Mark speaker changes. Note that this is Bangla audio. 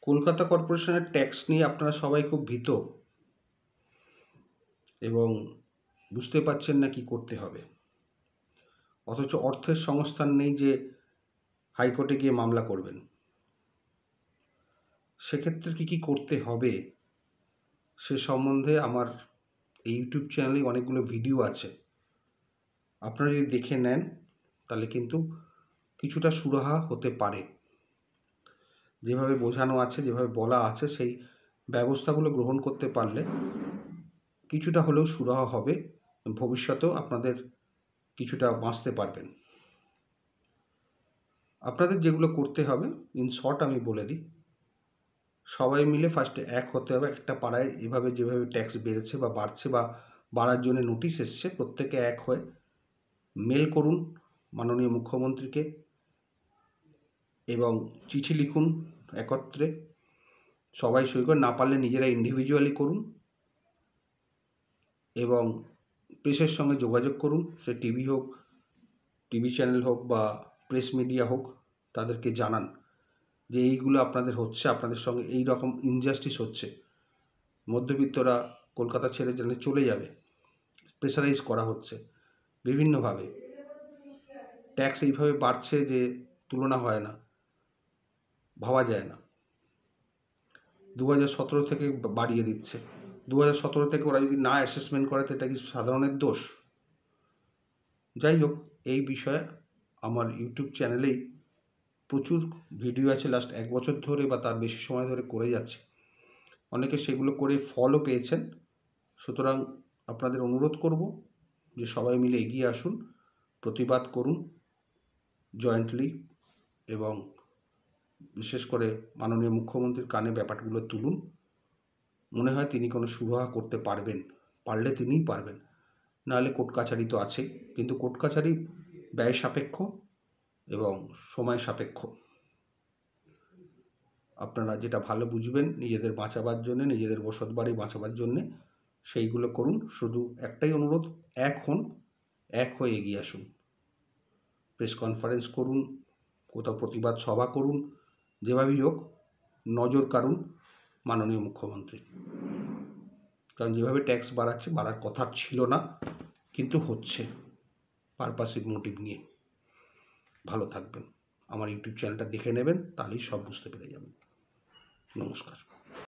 Speaker 1: কলকাতা কর্পোরেশনের ট্যাক্স নিয়ে আপনারা সবাই খুব ভীত এবং বুঝতে পারছেন না কি করতে হবে। অথচ অর্থের সংস্থান নেই যে হাইকোর্টে গিয়ে মামলা করবেন। সেক্ষেত্রে কি করতে হবে সে সম্বন্ধে আমার এই ইউটিউব চ্যানেলে অনেকগুলো ভিডিও আছে। আপনারা যদি দেখে নেন তাহলে কিন্তু কিছুটা সুরাহা হতে পারে। যেভাবে বোঝানো আছে, যেভাবে বলা আছে, সেই ব্যবস্থাগুলো গ্রহণ করতে পারলে কিছুটা হলেও সুরাহা হবে। ভবিষ্যতেও আপনাদের কিছুটা বাঁচতে পারবেন। আপনাদের যেগুলো করতে হবে ইন শর্ট আমি বলে দিই। সবাই মিলে ফার্স্টে এক হতে হবে। একটা পাড়ায় এভাবে যেভাবে ট্যাক্স বেড়েছে বা বাড়ছে বা বাড়ার জন্য নোটিশ এসছে, প্রত্যেকে এক হয়ে মেল করুন মাননীয় মুখ্যমন্ত্রীকে এবং চিঠি লিখুন একত্রে। সবাই সই করে, না পারলে নিজেরা ইন্ডিভিজুয়ালি করুন এবং প্রেসের সঙ্গে যোগাযোগ করুন। সে টিভি হোক, টিভি চ্যানেল হোক বা প্রেস মিডিয়া হোক, তাদেরকে জানান যে এইগুলো আপনাদের হচ্ছে, আপনাদের সঙ্গে এই রকম ইনজাস্টিস হচ্ছে। মধ্যবিত্তরা কলকাতা ছেড়ে যেন চলে যাবে, প্রেসারাইজ করা হচ্ছে বিভিন্নভাবে। ট্যাক্স এইভাবে বাড়ছে যে তুলনা হয় না, ভাবা যায় না। 2017 থেকে বাড়িয়ে দিচ্ছে। 2017 থেকে ওরা যদি না অ্যাসেসমেন্ট করে তো এটা কি সাধারণের দোষ? যাই হোক, এই বিষয়ে আমার ইউটিউব চ্যানেলেই প্রচুর ভিডিও আছে, লাস্ট 1 বছর ধরে বা তার বেশি সময় ধরে করে যাচ্ছি। অনেকে সেগুলো করে ফলও পেয়েছেন। সুতরাং আপনাদের অনুরোধ করব যে সবাই মিলে এগিয়ে আসুন, প্রতিবাদ করুন জয়েন্টলি এবং বিশেষ করে মাননীয় মুখ্যমন্ত্রীর কানে ব্যাপারগুলো তুলুন। মনে হয় তিনি কোনো সুরাহা করতে পারবেন, পারলে তিনিই পারবেন। নাহলে কোর্ট কাছারি তো আছেই, কিন্তু কোর্ট কাছারি ব্যয় সাপেক্ষ এবং সময় সাপেক্ষ। আপনারা যেটা ভালো বুঝবেন নিজেদের বাঁচাবার জন্যে, নিজেদের বসতবাড়ি বাঁচাবার জন্যে সেইগুলো করুন। শুধু একটাই অনুরোধ, এক হন, এক হয়ে এগিয়ে আসুন। প্রেস কনফারেন্স করুন, কোথাও প্রতিবাদ সভা করুন, যেভাবেই হোক নজর কাড়ুন মাননীয় মুখ্যমন্ত্রী। কারণ যেভাবে ট্যাক্স বাড়াচ্ছে, বাড়ার কথা ছিল না, কিন্তু হচ্ছে পারপাসিভ মোটিভ নিয়ে। ভালো থাকবেন। আমার ইউটিউব চ্যানেলটা দেখে নেবেন, তাহলেই সব বুঝতে পেরে যাবেন। নমস্কার।